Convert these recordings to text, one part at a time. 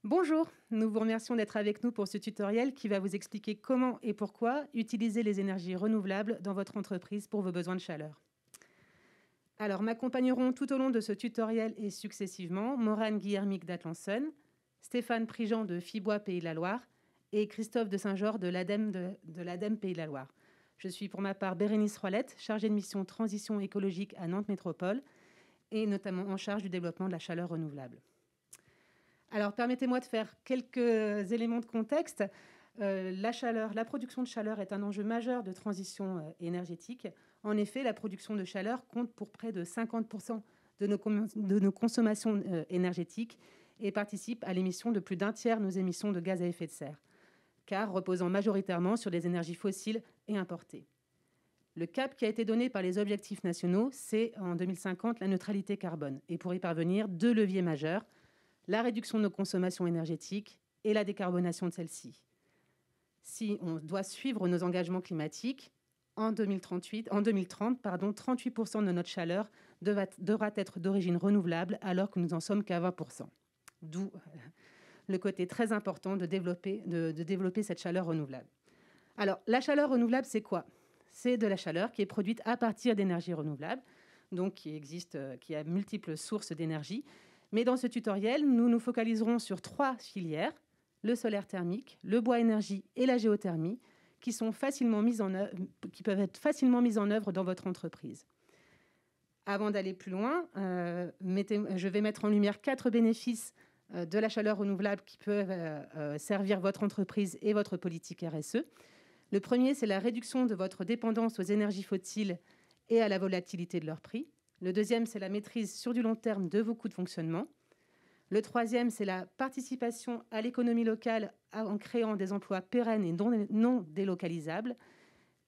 Bonjour, nous vous remercions d'être avec nous pour ce tutoriel qui va vous expliquer comment et pourquoi utiliser les énergies renouvelables dans votre entreprise pour vos besoins de chaleur. Alors, m'accompagneront tout au long de ce tutoriel et successivement Morane Guillermic d'Atlanson, Stéphane Prigent de Fibois Pays de la Loire et Christophe de Saint-Georges de l'ADEME Pays de la Loire. Je suis pour ma part Bérénice Roilette, chargée de mission transition écologique à Nantes Métropole et notamment en charge du développement de la chaleur renouvelable. Alors, permettez-moi de faire quelques éléments de contexte. La production de chaleur est un enjeu majeur de transition énergétique. En effet, la production de chaleur compte pour près de 50% de nos consommations énergétiques et participe à l'émission de plus d'un tiers de nos émissions de gaz à effet de serre, car reposant majoritairement sur des énergies fossiles et importées. Le cap qui a été donné par les objectifs nationaux, c'est en 2050 la neutralité carbone. Et pour y parvenir, deux leviers majeurs: la réduction de nos consommations énergétiques et la décarbonation de celles-ci. Si on doit suivre nos engagements climatiques, en 2030, 38% de notre chaleur devra être d'origine renouvelable, alors que nous n'en sommes qu'à 20%. D'où le côté très important de développer cette chaleur renouvelable. Alors, la chaleur renouvelable, c'est quoi? C'est de la chaleur qui est produite à partir d'énergies renouvelables, donc qui a multiples sources d'énergie. Mais dans ce tutoriel, nous nous focaliserons sur trois filières: le solaire thermique, le bois énergie et la géothermie, qui peuvent être facilement mises en œuvre dans votre entreprise. Avant d'aller plus loin, je vais mettre en lumière 4 bénéfices de la chaleur renouvelable qui peuvent servir votre entreprise et votre politique RSE. Le premier, c'est la réduction de votre dépendance aux énergies fossiles et à la volatilité de leur prix. Le deuxième, c'est la maîtrise sur du long terme de vos coûts de fonctionnement. Le troisième, c'est la participation à l'économie locale en créant des emplois pérennes et non délocalisables.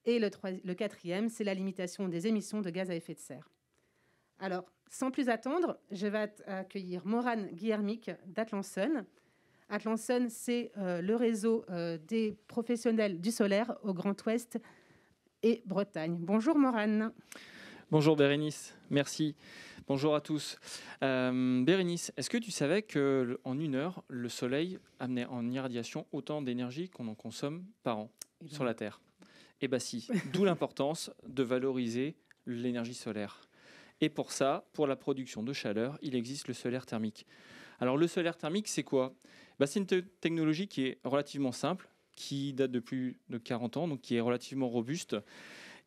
Et le quatrième, c'est la limitation des émissions de gaz à effet de serre. Alors, sans plus attendre, je vais accueillir Morane Guillermic d'Atlanson. Atlanson, c'est le réseau des professionnels du solaire au Grand Ouest et Bretagne. Bonjour Morane. Bonjour Bérénice, merci. Bonjour à tous. Bérénice, est-ce que tu savais qu'en 1 heure, le soleil amenait en irradiation autant d'énergie qu'on en consomme par an sur la Terre? Eh bien si, d'où l'importance de valoriser l'énergie solaire. Et pour ça, pour la production de chaleur, il existe le solaire thermique. Alors le solaire thermique, c'est quoi? C'est une technologie qui est relativement simple, qui date de plus de 40 ans, donc qui est relativement robuste,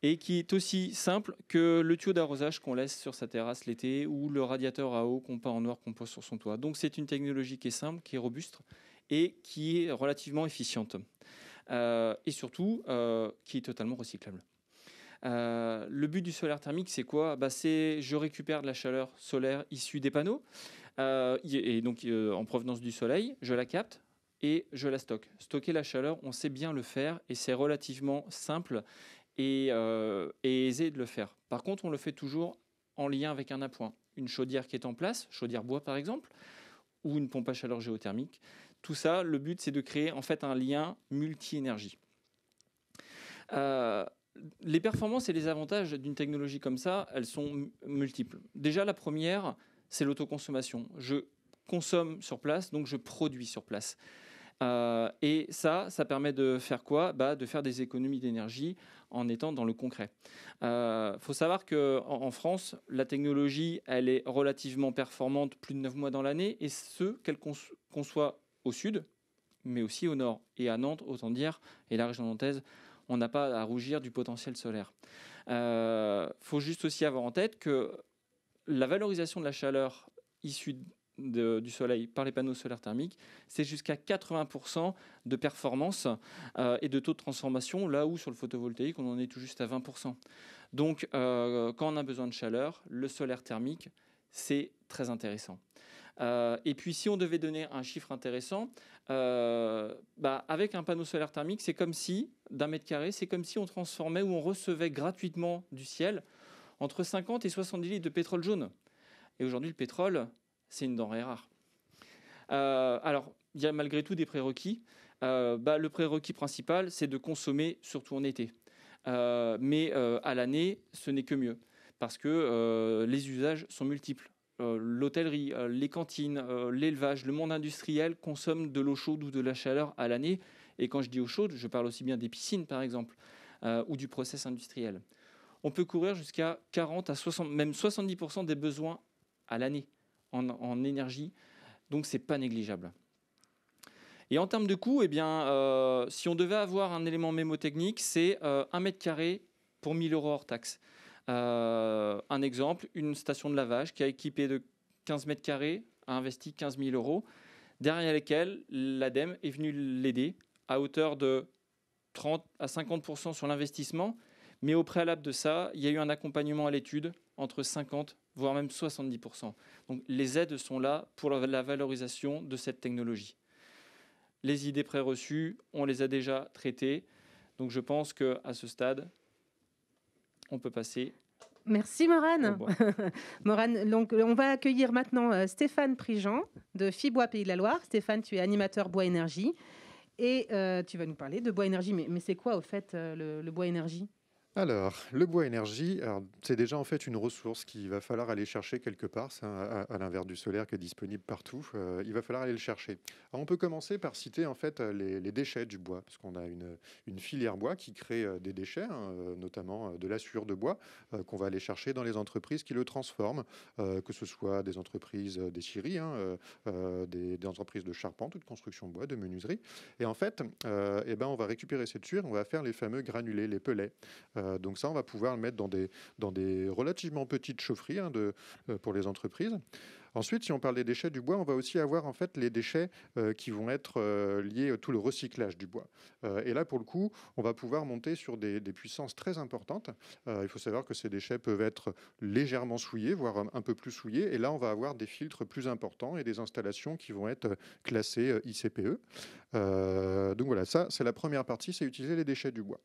et qui est aussi simple que le tuyau d'arrosage qu'on laisse sur sa terrasse l'été ou le radiateur à eau qu'on peint en noir qu'on pose sur son toit. Donc c'est une technologie qui est simple, qui est robuste et qui est relativement efficiente. Et surtout, qui est totalement recyclable. Le but du solaire thermique, c'est quoi? C'est je récupère de la chaleur solaire issue des panneaux, et donc en provenance du soleil, je la capte et je la stocke. Stocker la chaleur, on sait bien le faire et c'est relativement simple et aisé de le faire. Par contre, on le fait toujours en lien avec un appoint. Une chaudière qui est en place, chaudière bois par exemple, ou une pompe à chaleur géothermique. Tout ça, le but, c'est de créer en fait un lien multi-énergie. Les performances et les avantages d'une technologie comme ça, elles sont multiples. Déjà, la première, c'est l'autoconsommation. Je consomme sur place, donc je produis sur place. Et ça permet de faire quoi? De faire des économies d'énergie en étant dans le concret. Faut savoir qu'en France, la technologie, elle est relativement performante plus de 9 mois dans l'année, et qu'elle soit au sud, mais aussi au nord. Et à Nantes, autant dire, et la région nantaise, on n'a pas à rougir du potentiel solaire. Faut juste aussi avoir en tête que la valorisation de la chaleur issue du soleil par les panneaux solaires thermiques, c'est jusqu'à 80% de performance et de taux de transformation, là où sur le photovoltaïque, on en est tout juste à 20%. Donc, quand on a besoin de chaleur, le solaire thermique, c'est très intéressant. Et puis, si on devait donner un chiffre intéressant, avec un panneau solaire thermique, c'est comme si, d'un mètre carré, c'est comme si on transformait ou on recevait gratuitement du ciel entre 50 et 70 litres de pétrole jaune. Et aujourd'hui, le pétrole, c'est une denrée rare. Alors, il y a malgré tout des prérequis. Le prérequis principal, c'est de consommer surtout en été. Mais à l'année, ce n'est que mieux, parce que les usages sont multiples. l'hôtellerie, les cantines, l'élevage, le monde industriel consomment de l'eau chaude ou de la chaleur à l'année. Et quand je dis eau chaude, je parle aussi bien des piscines, par exemple, ou du process industriel. On peut couvrir jusqu'à 40 à 60, même 70% des besoins à l'année en énergie. Donc, ce n'est pas négligeable. Et en termes de coût, si on devait avoir un élément mémotechnique, c'est 1 mètre carré pour 1 000 € hors taxe. Un exemple, une station de lavage qui a équipé de 15 mètres carrés a investi 15 000 €, derrière lesquels l'ADEME est venu l'aider à hauteur de 30 à 50% sur l'investissement. Mais au préalable de ça, il y a eu un accompagnement à l'étude entre 50 voire même 70%. Donc les aides sont là pour la valorisation de cette technologie. Les idées préreçues, on les a déjà traitées. Donc je pense qu'à ce stade, on peut passer. Merci Morane. Morane, donc on va accueillir maintenant Stéphane Prigent de Fibois Pays de la Loire. Stéphane, tu es animateur bois énergie et tu vas nous parler de bois énergie. Mais c'est quoi au fait le bois énergie ? Alors, le bois énergie, c'est déjà en fait une ressource qu'il va falloir aller chercher quelque part, à l'inverse du solaire qui est disponible partout. Il va falloir aller le chercher. Alors, on peut commencer par citer en fait les déchets du bois, parce qu'on a une filière bois qui crée des déchets, notamment de la sueur de bois, qu'on va aller chercher dans les entreprises qui le transforment, que ce soit des entreprises des scieries, des entreprises de charpente ou de construction de bois, de menuiserie. Et en fait, on va récupérer cette sueur, on va faire les fameux granulés, les pellets. Donc ça, on va pouvoir le mettre dans des relativement petites chaufferies pour les entreprises. Ensuite, si on parle des déchets du bois, on va aussi avoir en fait les déchets qui vont être liés à tout le recyclage du bois. Et là, pour le coup, on va pouvoir monter sur des puissances très importantes. Il faut savoir que ces déchets peuvent être légèrement souillés, voire un peu plus souillés. Et là, on va avoir des filtres plus importants et des installations qui vont être classées ICPE. Donc voilà, ça, c'est la première partie, c'est utiliser les déchets du bois.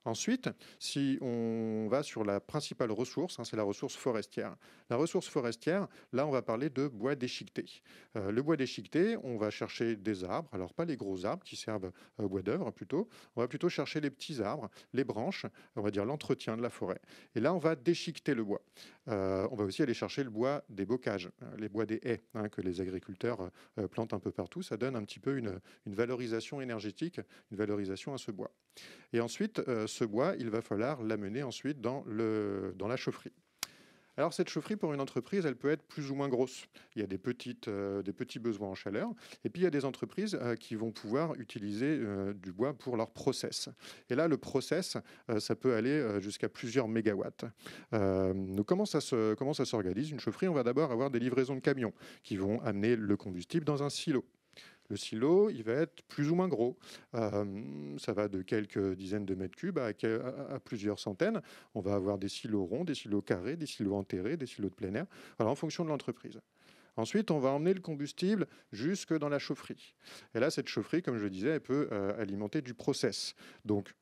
Ensuite, si on va sur la principale ressource, c'est la ressource forestière. La ressource forestière, là, on va parler de bois déchiqueté. Le bois déchiqueté, on va chercher des arbres, alors pas les gros arbres qui servent au bois d'œuvre plutôt, on va plutôt chercher les petits arbres, les branches, on va dire l'entretien de la forêt. Et là, on va déchiqueter le bois. On va aussi aller chercher le bois des bocages, les bois des haies, que les agriculteurs plantent un peu partout. Ça donne un petit peu une valorisation énergétique, une valorisation à ce bois. Et ensuite, ce bois, il va falloir l'amener ensuite dans la chaufferie. Alors cette chaufferie, pour une entreprise, elle peut être plus ou moins grosse. Il y a des petits besoins en chaleur. Et puis il y a des entreprises qui vont pouvoir utiliser du bois pour leur process. Et là, le process, ça peut aller jusqu'à plusieurs mégawatts. Donc comment ça s'organise une chaufferie? On va d'abord avoir des livraisons de camions qui vont amener le combustible dans un silo. Le silo, il va être plus ou moins gros. Ça va de quelques dizaines de mètres cubes à plusieurs centaines. On va avoir des silos ronds, des silos carrés, des silos enterrés, des silos de plein air, en fonction de l'entreprise. Ensuite, on va emmener le combustible jusque dans la chaufferie. Et là, cette chaufferie, comme je le disais, elle peut alimenter du process. Donc,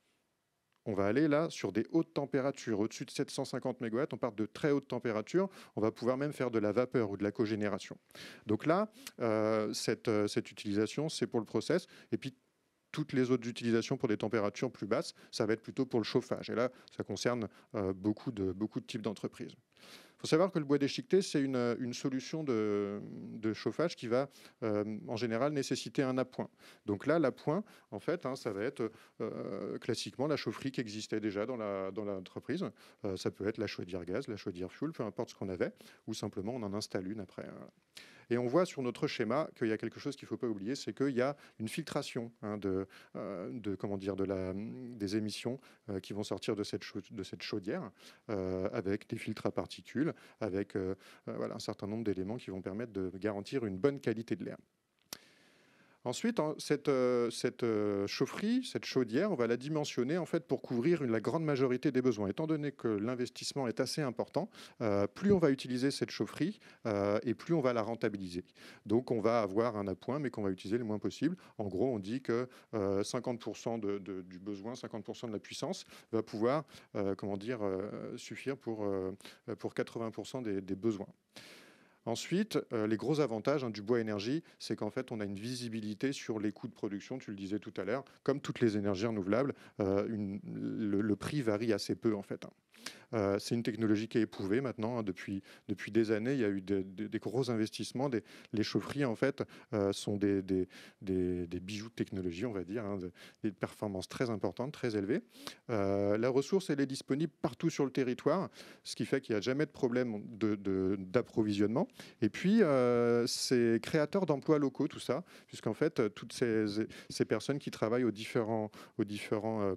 on va aller là sur des hautes températures, au-dessus de 750 MW, on part de très hautes températures, on va pouvoir même faire de la vapeur ou de la cogénération. Donc là, cette utilisation, c'est pour le process, et puis toutes les autres utilisations pour des températures plus basses, ça va être plutôt pour le chauffage. Et là, ça concerne beaucoup de types d'entreprises. Il faut savoir que le bois déchiqueté, c'est une solution de chauffage qui va en général nécessiter un appoint. Donc là, l'appoint, en fait, ça va être classiquement la chaufferie qui existait déjà dans l'entreprise. Ça peut être la chaudière gaz, la chaudière fuel, peu importe ce qu'on avait, ou simplement on en installe une après. Et on voit sur notre schéma qu'il y a quelque chose qu'il ne faut pas oublier, c'est qu'il y a une filtration des émissions qui vont sortir de cette chaudière avec des filtres à particules, avec un certain nombre d'éléments qui vont permettre de garantir une bonne qualité de l'air. Ensuite, cette chaufferie, cette chaudière, on va la dimensionner en fait pour couvrir la grande majorité des besoins. Étant donné que l'investissement est assez important, plus on va utiliser cette chaufferie et plus on va la rentabiliser. Donc on va avoir un appoint, mais qu'on va utiliser le moins possible. En gros, on dit que 50% du besoin, 50% de la puissance va pouvoir suffire pour 80% des besoins. Ensuite, les gros avantages du bois énergie, c'est qu'en fait, on a une visibilité sur les coûts de production, tu le disais tout à l'heure. Comme toutes les énergies renouvelables, le prix varie assez peu en fait. C'est une technologie qui est éprouvée maintenant. Depuis des années, il y a eu des gros investissements. Les chaufferies, en fait, sont des bijoux de technologie, on va dire, des performances très importantes, très élevées. La ressource, elle est disponible partout sur le territoire, ce qui fait qu'il n'y a jamais de problème d'approvisionnement. Et puis, c'est créateur d'emplois locaux, tout ça, puisqu'en fait, toutes ces personnes qui travaillent aux différents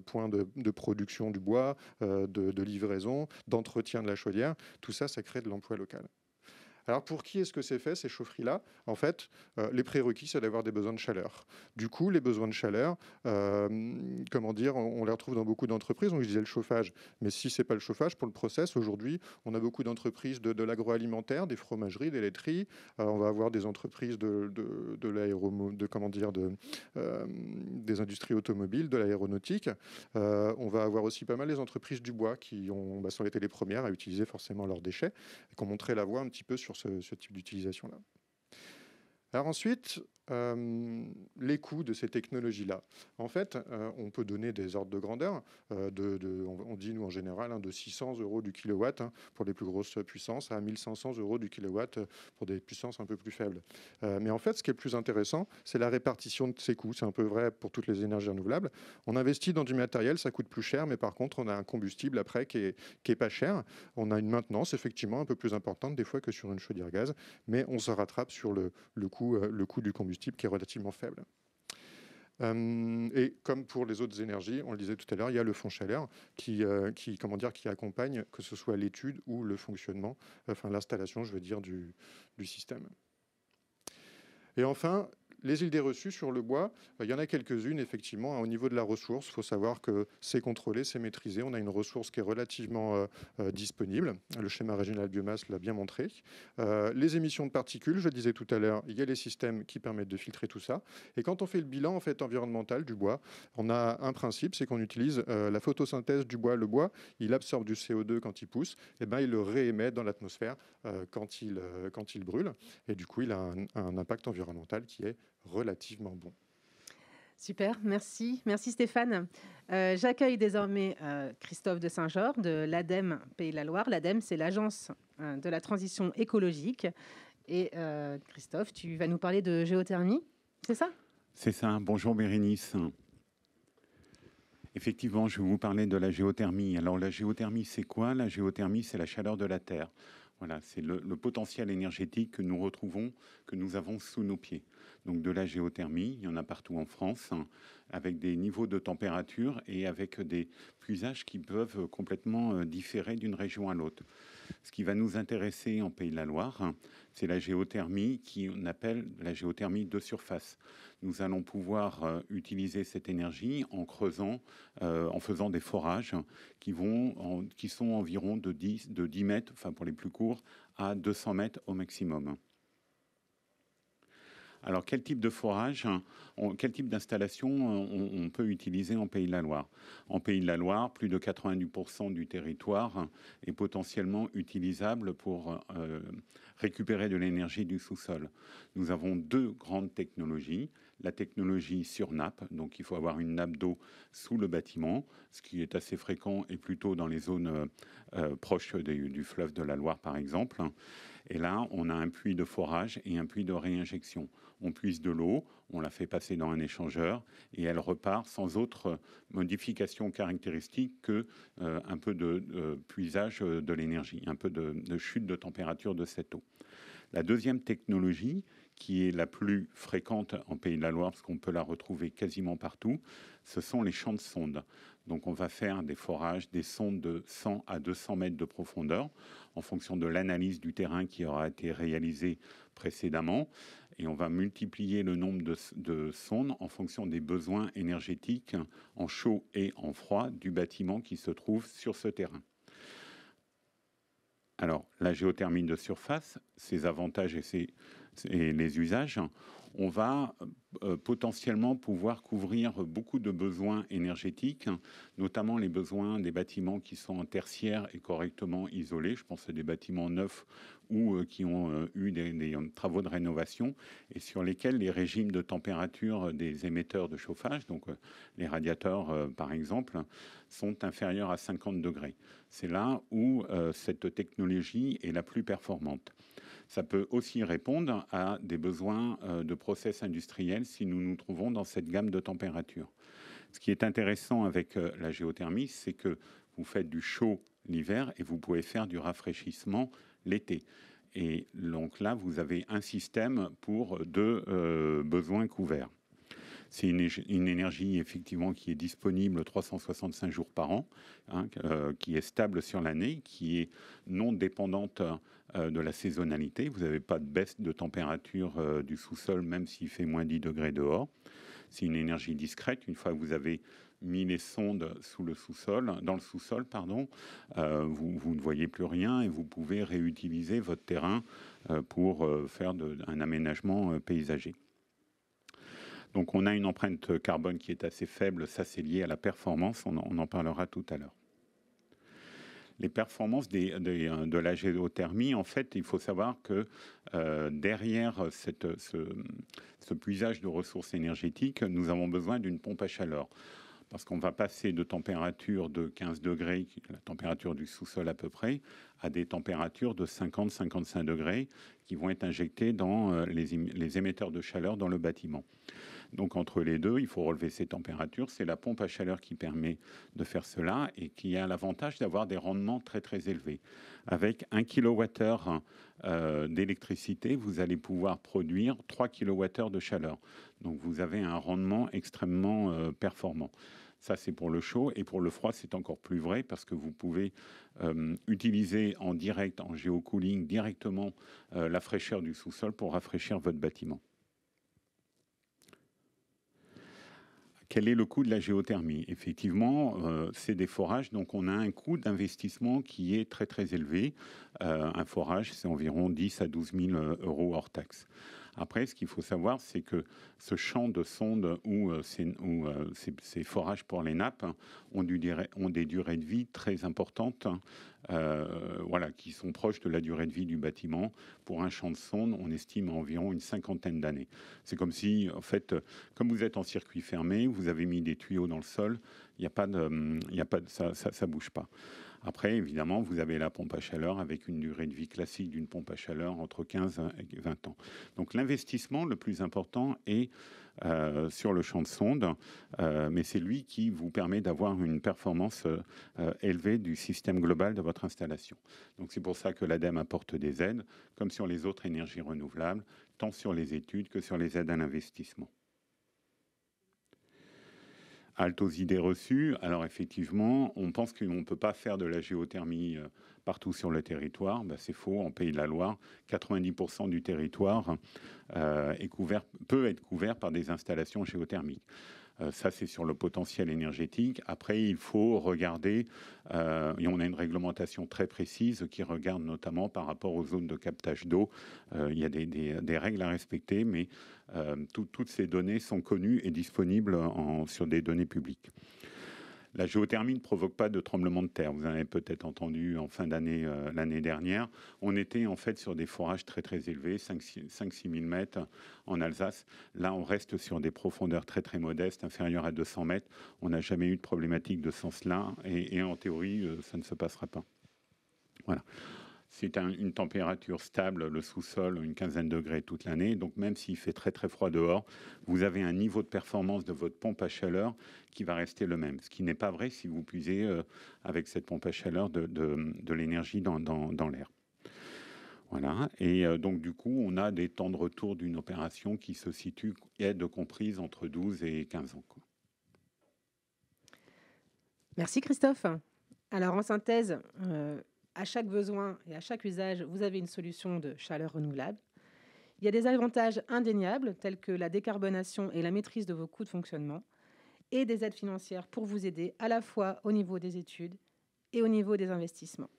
points de production du bois, de livraison, d'entretien de la chaudière, tout ça, ça crée de l'emploi local. Alors pour qui est-ce que c'est fait, ces chaufferies-là? En fait, les prérequis, c'est d'avoir des besoins de chaleur. Du coup, les besoins de chaleur, comment dire, on les retrouve dans beaucoup d'entreprises. Donc je disais le chauffage, mais si c'est pas le chauffage, pour le process, aujourd'hui, on a beaucoup d'entreprises de l'agroalimentaire, des fromageries, des laiteries. On va avoir des entreprises des industries automobiles, de l'aéronautique. On va avoir aussi pas mal les entreprises du bois qui ont été les premières à utiliser forcément leurs déchets et qui ont montré la voie un petit peu sur ce type d'utilisation-là. Alors ensuite, les coûts de ces technologies-là. En fait, on peut donner des ordres de grandeur. On dit, nous, en général, de 600 € du kilowatt pour les plus grosses puissances, à 1500 € du kilowatt pour des puissances un peu plus faibles. Mais en fait, ce qui est le plus intéressant, c'est la répartition de ces coûts. C'est un peu vrai pour toutes les énergies renouvelables. On investit dans du matériel, ça coûte plus cher, mais par contre, on a un combustible après qui est pas cher. On a une maintenance, effectivement, un peu plus importante des fois que sur une chaudière gaz, mais on se rattrape sur le coût du combustible qui est relativement faible. Et comme pour les autres énergies, on le disait tout à l'heure, il y a le fonds chaleur qui accompagne que ce soit l'étude ou le fonctionnement, enfin l'installation, je veux dire, du système. Et enfin, les îles des reçus sur le bois, il y en a quelques-unes, effectivement. Au niveau de la ressource, il faut savoir que c'est contrôlé, c'est maîtrisé. On a une ressource qui est relativement disponible. Le schéma régional biomasse l'a bien montré. Les émissions de particules, je le disais tout à l'heure, il y a les systèmes qui permettent de filtrer tout ça. Et quand on fait le bilan environnemental du bois, on a un principe, c'est qu'on utilise la photosynthèse du bois. Le bois, il absorbe du CO2 quand il pousse, et il le réémet dans l'atmosphère quand il brûle. Et du coup, il a un impact environnemental qui est relativement bon. Super, merci. Merci Stéphane. J'accueille désormais Christophe de Saint-Georges de l'ADEME Pays de la Loire. L'ADEME, c'est l'Agence de la transition écologique. Et Christophe, tu vas nous parler de géothermie, c'est ça? C'est ça. Bonjour Bérénice. Effectivement, je vais vous parler de la géothermie. Alors la géothermie, c'est quoi? La géothermie, c'est la chaleur de la Terre. Voilà, c'est le potentiel énergétique que nous retrouvons, que nous avons sous nos pieds. Donc de la géothermie, il y en a partout en France, avec des niveaux de température et avec des puisages qui peuvent complètement différer d'une région à l'autre. Ce qui va nous intéresser en Pays de la Loire, c'est la géothermie qu'on appelle la géothermie de surface. Nous allons pouvoir utiliser cette énergie en creusant, en faisant des forages qui sont environ de 10 mètres, enfin pour les plus courts, à 200 mètres au maximum. Alors, quel type de forage, quel type d'installation on peut utiliser en Pays de la Loire? En Pays de la Loire, plus de 90% du territoire est potentiellement utilisable pour récupérer de l'énergie du sous-sol. Nous avons deux grandes technologies. La technologie sur nappe, donc il faut avoir une nappe d'eau sous le bâtiment, ce qui est assez fréquent et plutôt dans les zones proches du fleuve de la Loire, par exemple. Et là, on a un puits de forage et un puits de réinjection. On puise de l'eau, on la fait passer dans un échangeur et elle repart sans autre modification caractéristique que un peu de puisage de l'énergie, un peu de chute de température de cette eau. La deuxième technologie, qui est la plus fréquente en Pays de la Loire, parce qu'on peut la retrouver quasiment partout, ce sont les champs de sonde. Donc on va faire des forages, des sondes de 100 à 200 mètres de profondeur, en fonction de l'analyse du terrain qui aura été réalisée précédemment. Et on va multiplier le nombre de sondes en fonction des besoins énergétiques en chaud et en froid du bâtiment qui se trouve sur ce terrain. Alors, la géothermie de surface, ses avantages et ses et les usages, on va potentiellement pouvoir couvrir beaucoup de besoins énergétiques, notamment les besoins des bâtiments qui sont en tertiaire et correctement isolés. Je pense à des bâtiments neufs ou qui ont eu des travaux de rénovation et sur lesquels les régimes de température des émetteurs de chauffage, donc les radiateurs par exemple, sont inférieurs à 50 degrés. C'est là où cette technologie est la plus performante. Ça peut aussi répondre à des besoins de process industriels si nous nous trouvons dans cette gamme de températures. Ce qui est intéressant avec la géothermie, c'est que vous faites du chaud l'hiver et vous pouvez faire du rafraîchissement l'été. Et donc là, vous avez un système pour deux besoins couverts. C'est une énergie effectivement qui est disponible 365 jours par an, hein, qui est stable sur l'année, qui est non dépendante de la saisonnalité. Vous n'avez pas de baisse de température du sous-sol, même s'il fait moins 10 degrés dehors. C'est une énergie discrète. Une fois que vous avez mis les sondes dans le sous-sol, vous ne voyez plus rien et vous pouvez réutiliser votre terrain pour faire un aménagement paysager. Donc on a une empreinte carbone qui est assez faible, ça c'est lié à la performance, on en parlera tout à l'heure. Les performances de la géothermie, en fait, il faut savoir que derrière ce puisage de ressources énergétiques, nous avons besoin d'une pompe à chaleur. Parce qu'on va passer de températures de 15 degrés, la température du sous-sol à peu près, à des températures de 50-55 degrés qui vont être injectées dans les émetteurs de chaleur dans le bâtiment. Donc entre les deux, il faut relever ces températures. C'est la pompe à chaleur qui permet de faire cela et qui a l'avantage d'avoir des rendements très très élevés. Avec 1 kWh d'électricité, vous allez pouvoir produire 3 kWh de chaleur. Donc vous avez un rendement extrêmement performant. Ça, c'est pour le chaud. Et pour le froid, c'est encore plus vrai parce que vous pouvez utiliser en direct, en géocooling, directement la fraîcheur du sous-sol pour rafraîchir votre bâtiment. Quel est le coût de la géothermie? Effectivement, c'est des forages, donc on a un coût d'investissement qui est très très élevé. Un forage, c'est environ 10 à 12 000 euros hors taxe. Après, ce qu'il faut savoir, c'est que ce champ de sonde ou ces forages pour les nappes ont des durées de vie très importantes, voilà, qui sont proches de la durée de vie du bâtiment. Pour un champ de sonde, on estime à environ une 50aine d'années. C'est comme si, en fait, comme vous êtes en circuit fermé, vous avez mis des tuyaux dans le sol, ça bouge pas. Après, évidemment, vous avez la pompe à chaleur avec une durée de vie classique d'une pompe à chaleur entre 15 et 20 ans. Donc l'investissement le plus important est sur le champ de sonde, mais c'est lui qui vous permet d'avoir une performance élevée du système global de votre installation. Donc c'est pour ça que l'ADEME apporte des aides, comme sur les autres énergies renouvelables, tant sur les études que sur les aides à l'investissement. Halte aux idées reçues. Alors effectivement, on pense qu'on ne peut pas faire de la géothermie partout sur le territoire. C'est faux. En Pays de la Loire, 90% du territoire peut être couvert par des installations géothermiques. Ça, c'est sur le potentiel énergétique. Après, il faut regarder, et on a une réglementation très précise qui regarde notamment par rapport aux zones de captage d'eau. Il y a des règles à respecter, mais toutes ces données sont connues et disponibles sur des données publiques. La géothermie ne provoque pas de tremblement de terre. Vous en avez peut-être entendu en fin d'année l'année dernière. On était en fait sur des forages très très élevés, 5-6 000 mètres en Alsace. Là, on reste sur des profondeurs très très modestes, inférieures à 200 mètres. On n'a jamais eu de problématique de ce sens-là. Et en théorie, ça ne se passera pas. Voilà. C'est une température stable, le sous-sol, une 15aine de degrés toute l'année. Donc même s'il fait très très froid dehors, vous avez un niveau de performance de votre pompe à chaleur qui va rester le même. Ce qui n'est pas vrai si vous puisez avec cette pompe à chaleur de l'énergie dans l'air. Voilà. Et donc du coup, on a des temps de retour d'une opération qui se situent, aide comprise entre 12 et 15 ans. Quoi. Merci Christophe. Alors en synthèse, à chaque besoin et à chaque usage, vous avez une solution de chaleur renouvelable. Il y a des avantages indéniables tels que la décarbonation et la maîtrise de vos coûts de fonctionnement et des aides financières pour vous aider à la fois au niveau des études et au niveau des investissements.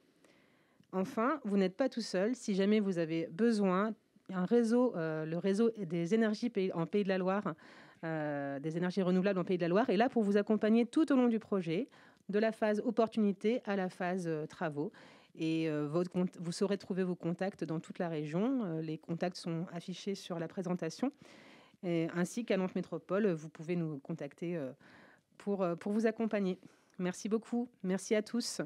Enfin, vous n'êtes pas tout seul si jamais vous avez besoin un réseau, le réseau des énergies en Pays de la Loire, des énergies renouvelables en Pays de la Loire, est là pour vous accompagner tout au long du projet, de la phase opportunité à la phase travaux. Et vous saurez trouver vos contacts dans toute la région. Les contacts sont affichés sur la présentation. Ainsi qu'à Nantes Métropole, vous pouvez nous contacter pour vous accompagner. Merci beaucoup. Merci à tous.